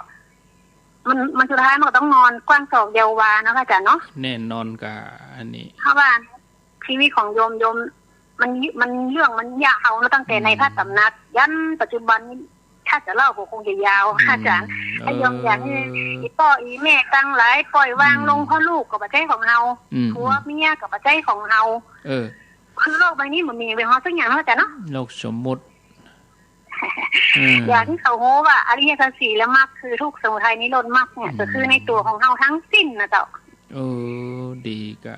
มันสุดท้ายมันก็ต้องนอนกว้างศอกเยาววานะพระอาจารย์เนาะแน่นอนกับอันนี้เพราะว่าชีวิตของโยมมันเรื่องมันยาวแล้วตั้งแต่ในพระตำหนักยันปัจจุบันนี้ถ้าจะเล่าก็คงจะยาวอาจารย์ไอ้ยมอย่างนี้อีพ่ออีแม่ตั้งหลายปล่อยวางลงพ่อลูกกับปัจจัยของเฮาผัวเมียกับปัจจัยของเฮาคือโลกใบนี้มันมีเป็นฮอสักอย่างแล้วอาจารย์เนาะโลกสมมุติอย่างที่เขาโหว่าอริยสัจสี่แล้วมรรคคือทุกข์สมุทัยนิโรธมรรคเนี่ยก็คือในตัวของเฮาทั้งสิ้นนะเจ้าดีกะ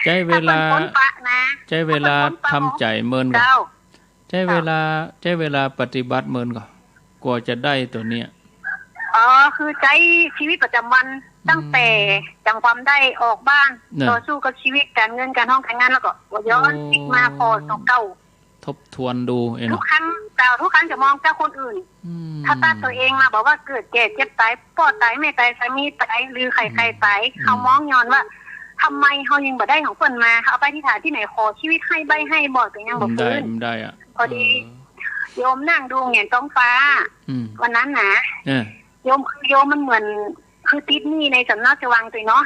ใจเวลาทำใจเมินก่อนใช้เวลาปฏิบัติเมินก่อนกว่าจะได้ตัวเนี้ยคือใช้ชีวิตประจำวันตั้งแต่จังความได้ออกบ้านต่อสู้กับชีวิตการเงินการห้องการงานแล้วก็ย้อนพลิกมาพอเก่าทบทวนดูทุกครั้งจะมองเจ้าคนอื่นถ้าตาตัวเองมาบอกว่าเกิดแก่เจ็บตายพ่อตายแม่ตายสามีตายหรือใครตายเขามองย้อนว่าทำไมเขายังบ่ได้ของเพิ่นมาเขาเอาไปที่ฐานที่ไหนขอชีวิตให้ใบให้บ่เป็นยังบ่ฟื้นได้อ่ะพอดีโยมนั่งดูเห็นท้องฟ้าวันนั้นนะโยมมันเหมือนคือติดหนี้ในสำนักจะวางตัวเนาะ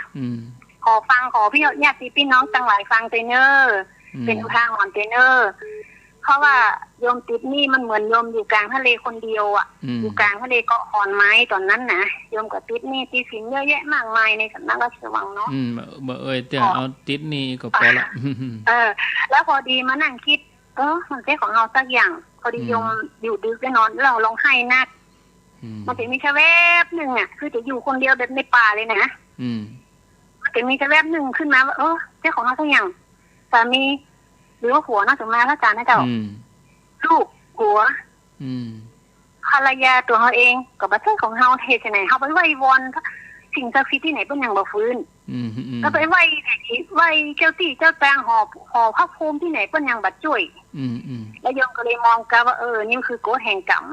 ขอพี่ญาติพี่น้องจังหลายฟังเตเนอร์เป็นทางหอนเตเนอร์เพราะว่าโยมติดหนี้มันเหมือนโยมอยู่กลางทะเลคนเดียวอ่ะอยู่กลางทะเลเกาะขอนไม้ตอนนั้นนะโยมก็ติดหนี้ติดสินเยอะแยะมากมายในสำนักราชวังเนาะแต่เอาติดหนี้ก็พอละแล้วพอดีมานั่งคิดมันเป็นของเราสักอย่างพอดีโยมอยู่ดึกไปนอนเราลองให้นักมันจะมีแค่แวบหนึ่งอ่ะคือจะอยู่คนเดียวแบบในป่าเลยนะมันจะมีแค่แวบหนึ่งขึ้นมาว่าเจ้าของเราสักอย่างสามีหรือว่าผัวน่าสมมาพระอาจารย์นะเจ้าลูกผัวภรรยาตัวเขาเองกับประเทศของเขาเทศไหนเขาไปไหว้วอนสิ่งศักดิ์สิทธิ์ที่ไหนเป็นอย่างบ่ฟื้นก็ไปไหว้เจ้าที่เจ้าแปลงหอพระภูมิที่ไหนเป็นอย่างบัดจ่วยแล้วโยมก็เลยมองกันว่านี่คือโกฎแห่งกรรม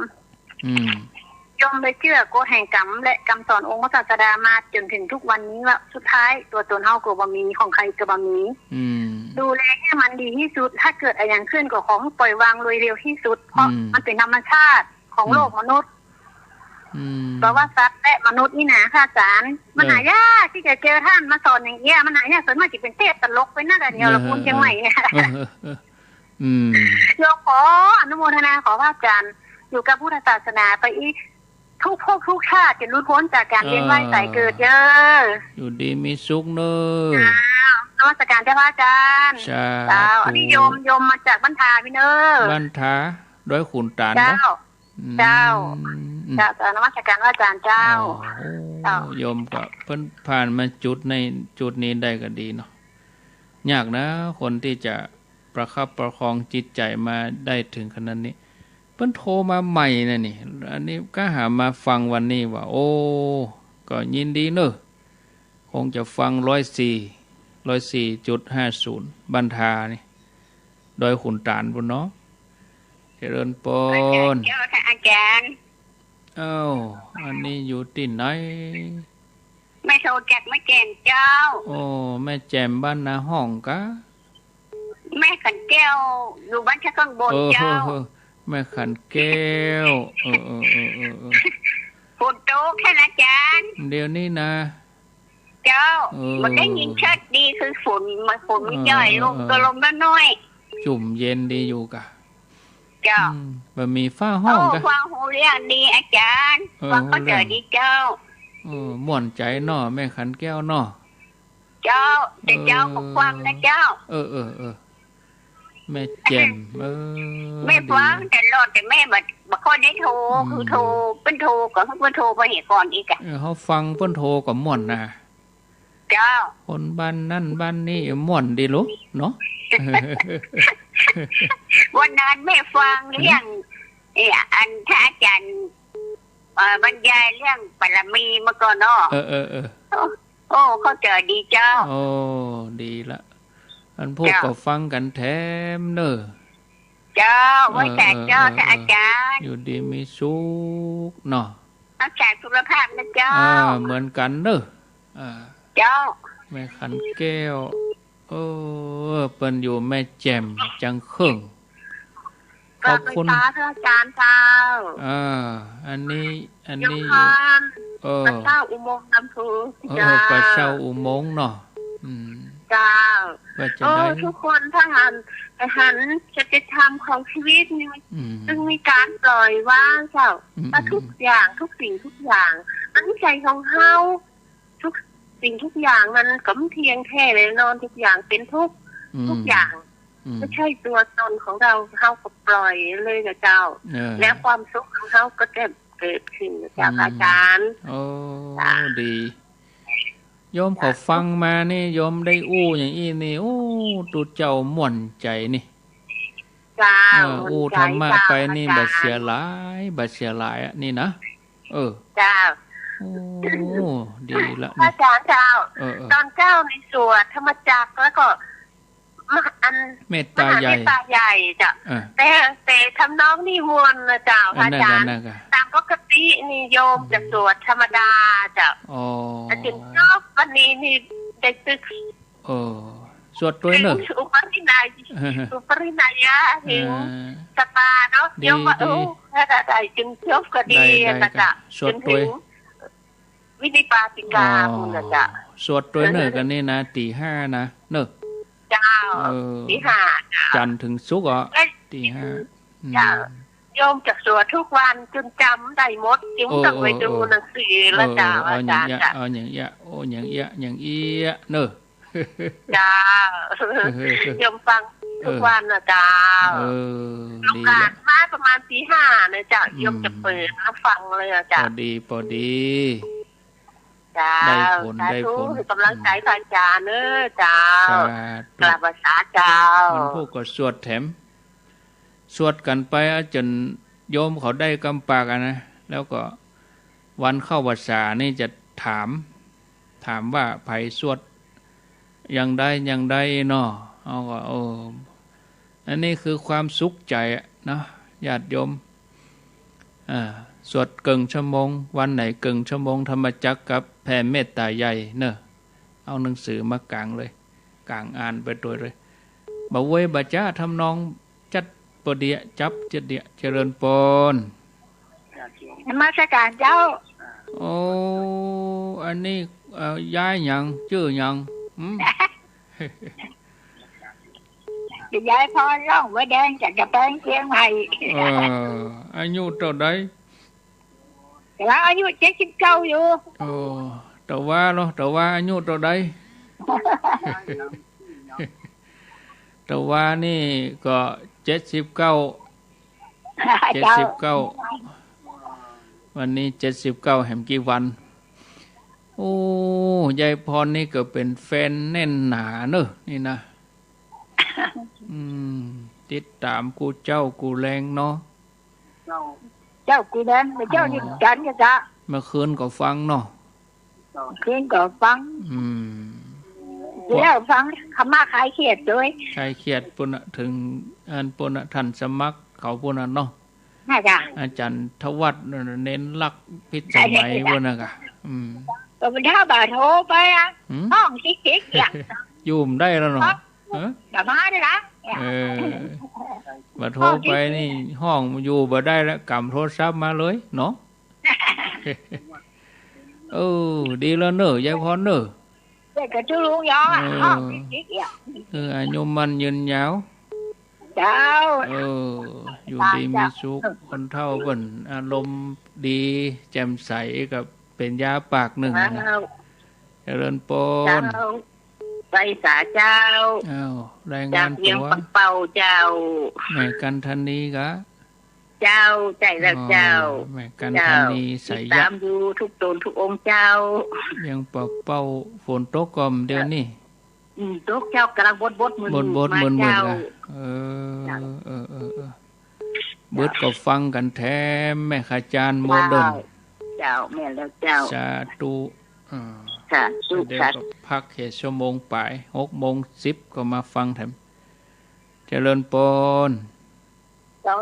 โยมไปเชื่อโกฎแห่งกรรมและคำสอนองค์พระศาสดามาจนถึงทุกวันนี้ว่าสุดท้ายตัวตนเฮาก็บ่มีของใครก็บ่มีดูแลให้มันดีที่สุดถ้าเกิดอะไรอย่างขึ้นก็ของปล่อยวางโดยเร็วที่สุดเพราะมันเป็นธรรมชาติของโลกมนุษย์เพราะว่าสัตว์และมนุษย์นี่นะค่ะอาจารย์มันหายากที่จะเจอท่านมาสอนอย่างเงี้ยมันหายากส่วนมากจะเป็นเทพตลกไปหน้ากันเดียวละคุณเชียงใหม่เนี่ยโยมขออนุโมทนาขอพระอาจารย์อยู่กับพุทธศาสนาไปอีกทุกภพทุกชาติจะรู้พ้นจากการเวียนว่ายตายเกิดเยอะอยู่ดีมีสุขเนอะนมัสการเจ้าพระอาจารย์เจ้าอันนี้โยมมาจากบ้านทาพี่เนอะบ้านทาโดยขุนตาลเจ้านมัสการพระอาจารย์เจ้าโยมก็เพิ่นผ่านมาจุดในจุดนี้ได้ก็ดีเนาะยากนะคนที่จะประคับประคองจิตใจมาได้ถึงขนาดนี้เพิ่นโทรมาใหม่นะนี่อันนี้ก็หามาฟังวันนี้ว่าก็ยินดีเนอะคงจะฟัง104.50 บันทานี่โดยขุนตาลพุ่นเนาะเจริญปนเจ้าค่ะอาจารย์อันนี้อยู่ที่ไหนแม่โทรจากแม่แก่นเจ้าแม่แจ่มบ้านนาห้องกะแม่ขันแก้วอยู่บ้านชักข้างบนเจ้าแม่ขันแก้วฝนตกแค่นะอาจารย์เดี๋ยวนี้นะเจ้ามันได้ยินชัดดีคือฝนมันย่อยลงตัวลมน้อยจุ่มเย็นดีอยู่กะ เจ้าบะมีฟ้าห้องกันฟังหูเรียงดีอาจารย์ฟังก็เจอดีเจ้าม่วนใจเนาะแม่ขันแก้วเนาะเจ้าแต่เจ้าก็ฟังนะเจ้าแม่แจ่มแม่ฟังแต่รอดแต่แม่บ่ค่อยได้โทรคือโทรเป็นโทรก็เพิ่นโทรไปเหตุก่อนอีกอ่ะเขาฟังเพิ่นโทรก็ม่วนนะเจ้าคนบ้านนั่นบ้านนี้ม่วนดีลูกเนาะวันนั้นแม่ฟังเรื่องอันท่านอาจารย์บรรยายเรื่องปรมีมาก่อนเนาะโอ้เขาเจอดีเจ้าโอ้ดีละอันพวกก็ฟังกันแถมเนอะเจ้าไว้แต่เจ้าท่านอาจารย์อยู่ดีมีสุขเนาะรักษาสุขภาพนะเจ้าเหมือนกันเนอะเจ้าแม่ขันแก้วเปิ้นอยู่แม่แจ่มจังเครื่องขอบคุณพระอาจารย์เจ้าอันนี้พระเจ้าอุโมงค์น้ำพุเจ้าพระเจ้าอุโมงค์เนาะเจ้าทุกคนถ้าหันจะทำของชีวิตนี่จึงมีการปล่อยว่างเจ้าทุกอย่างทุกสิ่งทุกอย่างอันใจของเฮาทุกสิ่งทุกอย่างมันก็ไม่เที่ยงแท้เลยนอนทุกอย่างเป็นทุกอย่างไม่ใช่ตัวตนของเราเฮาก็ปล่อยเลยนะเจ้าแล้วความสุขของเฮาก็จะเกิดขึ้นจากอาจารย์โอ้ดีโยมเขาฟังมานี่โยมได้อู้อย่างอี้นี่โอ้ตูเจ้าม่วนใจนี่จ้าอู้ธรรมะไปนี่บัดเสียหลายนี่นะจ้าโอ้ดีละอาจารย์เจ้าตอนเจ้าในสวดธรรมจักรแล้วก็เมตตาใหญ่จ้ะแต่ทำน้องนี่มวลนะเจ้าอาจารย์ตามปกตินิยมจะสวดธรรมดาจ้ะแต่ถึงรอบวันนี้นี่ได้ตึกสวดตัวเนอะอุปรินายะถึงสตาเนาะโยมว่าถ้าได้จึงจบก็ดีนะจ๊ะจนถึงวินิปาติกาคุณนะจ๊ะสวดตัวเนอะกันนี่นะตี 5นะเนอะเจ้าตี 5จันทร์ถึงศุกร์ตี 5จ้าโยมจะสวดทุกวันจนจำได้หมดจึงต้องไปดูหนังสือแล้วจ้าอาจารย์จ้ะอย่างเงี้ยอย่างเอี้ยเนอะจ้าโยมฟังทุกวันนะจ้าดี มาประมาณตี 5นะจ้ะโยมจะเปิดแล้วฟังเลยจ้ะพอดีได้ผลกำลังใจพระอาจารย์เนอะเจ้ากราบสาเจ้ามันพวกก็สวดแถมสวดกันไปจนโยมเขาได้กำปากนะแล้วก็วันเข้าพรรษานี่จะถามว่าไผสวดยังได้เนาะเอาก็อันนี้คือความสุขใจนะญาติโยมสวดเกิงชั่วโมงวันไหนเกิงชั่วโมงธรรมจักรกับแผ่เมตตาใหญ่เนอะเอาหนังสือมากางเลยกางอ่านไปตัวเลยบ่เว้ยบ่จ้าทำนองจัดปเดียจับจัดเดียเจริญปนมาสการเจ้าโอ้อันนี้ย้ายหยังชื่อหยังย้ายพ่อร้องไว้แดงจากกระแป้งเชียงใหม่อายุเท่าใดแต่ว่าอายุ79อยู่แต่ว่าเนาะแต่ว่าอายุเท่าใดแต่ว่านี่ก็79วันนี้79แห่มกี่วันโอ้ยายพรนี่ก็เป็นแฟนแน่นหนาเนอะนี่นะติดตามกูเจ้ากูแรงเนาะเจ้ากูแดงเจ้านี่กันจ้ะเมื่อคืนก็ฟังเนาะคืนก็ฟังแล้วฟังคำมาขายเขียดด้วยขายเขียดปุ่นถึงอันปุ่นท่านสมัครเขาปุ่นเนาะน่าจ้ะอาจารย์ทวัฒน์เน้นลักพิษสมัยปุ่นน่ะกะก็มันถ้าบ่าโทรไปห้องคิกๆอย่างยุ่มได้แล้วเนาะบ่มาได้ละบ่โทรไปนี่ห้องอยู่บ่ได้แล้วกำโทรศัพท์มาเลยเนาะดีแล้วเนอะยายพรเนอะเด็กก็ชื่อลุงยองห้องคิกๆอย่างอายุมันยืนยาว เจ้าอยู่ดีมีสุขคนเฒ่าเพิ่นอารมณ์ดีแจ่มใสกับเป็นยาปากหนึ่งนะเจริญปนไปสาเจ้ารายงานตัวเป่าเจ้าแม่กันทันนี้กะเจ้าใจแล้วเจ้าแม่กันทันนี้ใส่ยักตามดูทุกตนทุกองค์เจ้ายังเป่าฝนตกก่อมเดี๋ยวนี้ตกเจ้ากำลังบดมือเจ้าเบิดก็ฟังกันแท้แม่ขจารย์โมเดิร์นเจ้าแม่แล้วเจ้าสาธุเดี๋ยวก็พักแค่ชั่วโมงปลาย6:10ก็มาฟังแถมเจริญปนเจ้า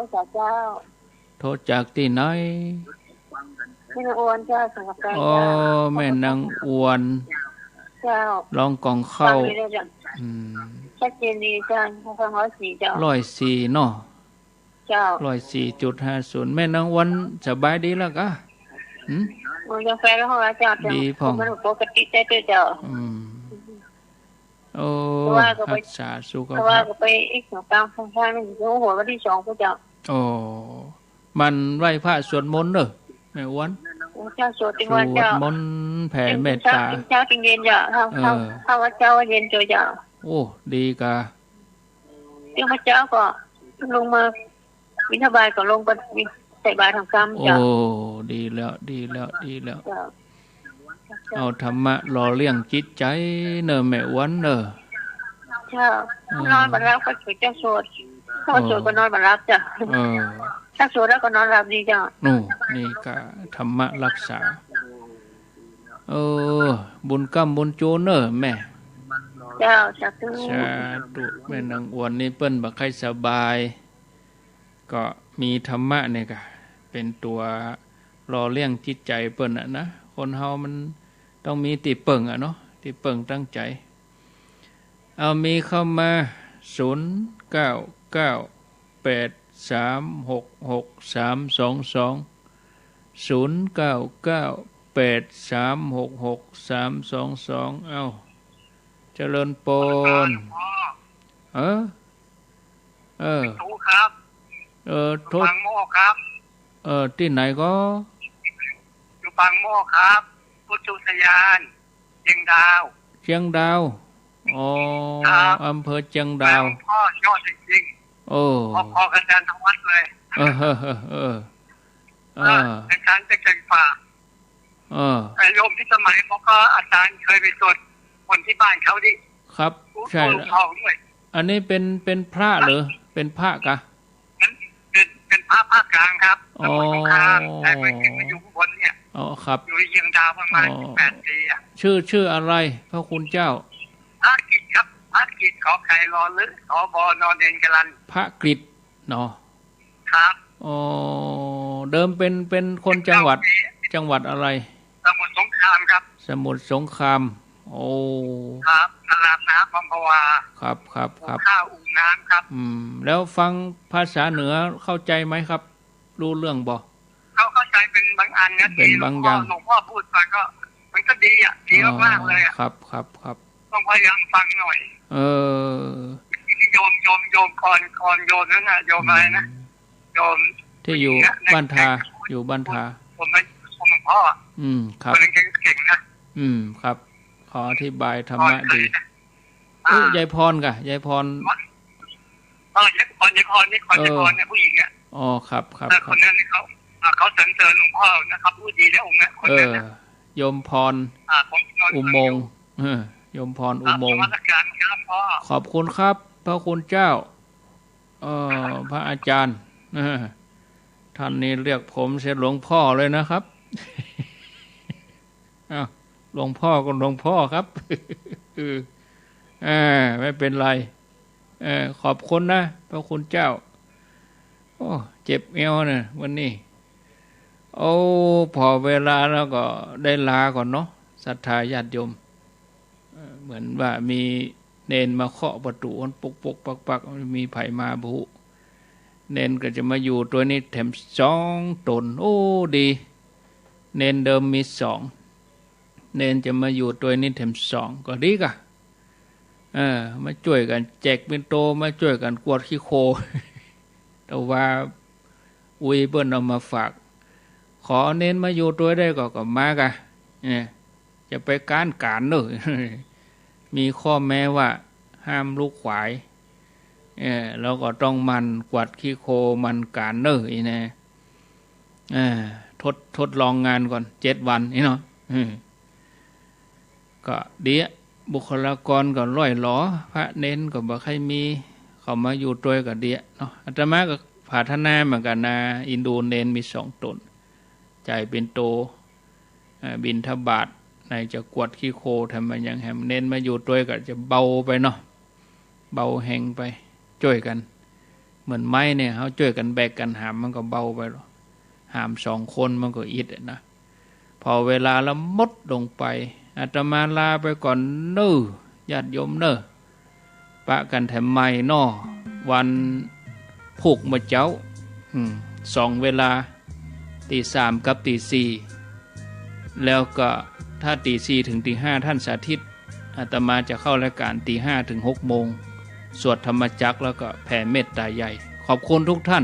โทษจากที่ไหนพี่นางอวนเจ้าสังกัดแม่นางอวนเจ้าลองกล่องเข้าชัดเจนดีจ้า104เจ้า104เนาะเจ้า104.50แม่นางอวนสบายดีแล้วกะมันยังแฟร์แล้วเจ้าดีพ่อมันปกติได้ด้วยเจ้ารักษาสุขภาพว่าก็ไปอีก2 3ฟังท่านมันอยู่หัววันที่2พุทธเจ้ามันไหว้พระสวดมนต์เด้อแม่อ้วนเจ้าสวดที่ว่าเจ้ามนต์แผ่เมตตาเจ้าจริงเย็นเจ้าเข้าวัดเจ้าเย็นเจ้าดีกะเจ้าพระเจ้าก็ลงมาบิณฑบาตก็ลงไปใส่บาตรทำกรรมเจ้าดีแล้วเอาธรรมะหล่อเลี้ยงจิตใจเนอแม่อ้วนเนอเจ้านอนบรรลับก็สวดเจ้าสวดถ้าสวดก็นอนบรรลับจ้ะถ้าสวดแล้วก็นอนหลับดีจ้ะนี่ก็ธรรมะรักษาบุญกรรมบุญโจเนอแม่เจ้าสาธุแม่นางอ้วนนี่เปิ้นบ่ค่อยสบายก็มีธรรมะเนี่ยก็เป็นตัวหล่อเลี้ยงจิตใจเปิ้นนะคนเฮามันต้องมีติเปิ่งเนาะติเปิ่งตั้งใจเอามีเข้ามา0998366322 0998366322เอาเจริญปนถูกครับโทษบางโมครับที่ไหนก็อยู่บางโมครับพุทธอุทยานเชียงดาวอำเภอเชียงดาวพ่อยอดจริงๆพอกันทั้งวัดเลยเป็นการเก่งฝ่าไอ้โยมที่สมัยเขาก็อาจารย์เคยไปสวดคนที่บ้านเขาดิครับใช่อันนี้เป็นพระหรือเป็นพระกะเป็นพระภาคกลางครับสมุทรสงครามแต่ไปอยู่ข้างบนเนี่ยครับอยู่เชียงดาวประมาณ8 ปีชื่ออะไรพระคุณเจ้าพระกิจครับพระกิจขอไข่รอลึกขอบนอนเด่นกลันพระกิจเนาะครับเดิมเป็นคนจังหวัดอะไรสมุทรสงครามครับสมุทรสงครามครับตลาดน้ำอัมพวาครับข้าวอุ่นน้ำครับแล้วฟังภาษาเหนือเข้าใจไหมครับรู้เรื่องบ่เข้าใจเป็นบางอันนะเป็นบางอย่างหลวงพ่อพูดไปก็มันก็ดีดีมากเลยครับต้องพยายามฟังหน่อยโยมคอนโยมนั่นน่ะโยมอะไรนะโยมที่อยู่บ้านทาผมหลวงพ่อครับคนเก่งนะครับขออธิบายธรรมะดียายพรกะยายพรยายพรนี่เนี่ยผู้หญิงอ่ะครับคนนั้นเขาสรรเสริญหลวงพ่อนะครับผู้ดีแล้วองค์นี้คนนั้นนะโยมพรอุโมงค์โยมพรอุโมงค์ขอบคุณครับพระคุณเจ้าพระอาจารย์ท่านนี้เรียกผมเสียหลวงพ่อเลยนะครับหลวงพ่อก็หลวงพ่อครับไม่เป็นไรขอบคุณนะพระคุณเจ้าเจ็บเอวนะวันนี้พอเวลาแล้วก็ได้ลาก่อนเนาะศรัทธาญาติโยมเหมือนว่ามีเนนมาเคาะประตูปกปักมีไผมาบุเนนก็จะมาอยู่ตัวนี้แถม2 ตนดีเนนเดิมมี2เนนจะมาอยู่ตัวนี้แถม2ก็ดีกะ มาช่วยกันแจกเป็นโตมาช่วยกันกวดขี้โค แต่ว่าอุ้ยเปิ้นเอามาฝากขอเน้นมาอยู่ตัวได้ก็มากะเนี่ยจะไปการเนอะ มีข้อแม้ว่าห้ามลูกขวายแล้วก็ต้องมันกวาดขี้โคมันการเนอะอีนะทดลองงานก่อน7 วันนี่เนาะก็เดี๋ยวบุคลากรก็ร่อยหลอพระเน้นก็บ่ใครมีเขามาอยู่ตัวก็เดี๋ยวเนาะอาตมาก็ผาธนาเหมือนกันนะอินโดเนนมี2 ตนใจเป็นโตบินทบาทในจะกวดขี้โคทำมันยังแหมเน้นมาอยู่ตัวก็จะเบาไปเนาะเบาแหงไปช่วยกันเหมือนไม้เนี่ยเขาช่วยกันแบกกันหามมันก็เบาไปหรอหาม2 คนมันก็อิดนะพอเวลาละมดลงไปอาตมาลาไปก่อนเน้อญาติโยมเน้อปะกันแถมไม่นอวันผูกมาเจ้า2 เวลาตี 3กับตี 4แล้วก็ถ้าตี 4ถึงตี 5ท่านสาธิตอาตมาจะเข้ารายการตี 5ถึง 6 โมงสวดธรรมจักรแล้วก็แผ่เมตตาใหญ่ขอบคุณทุกท่าน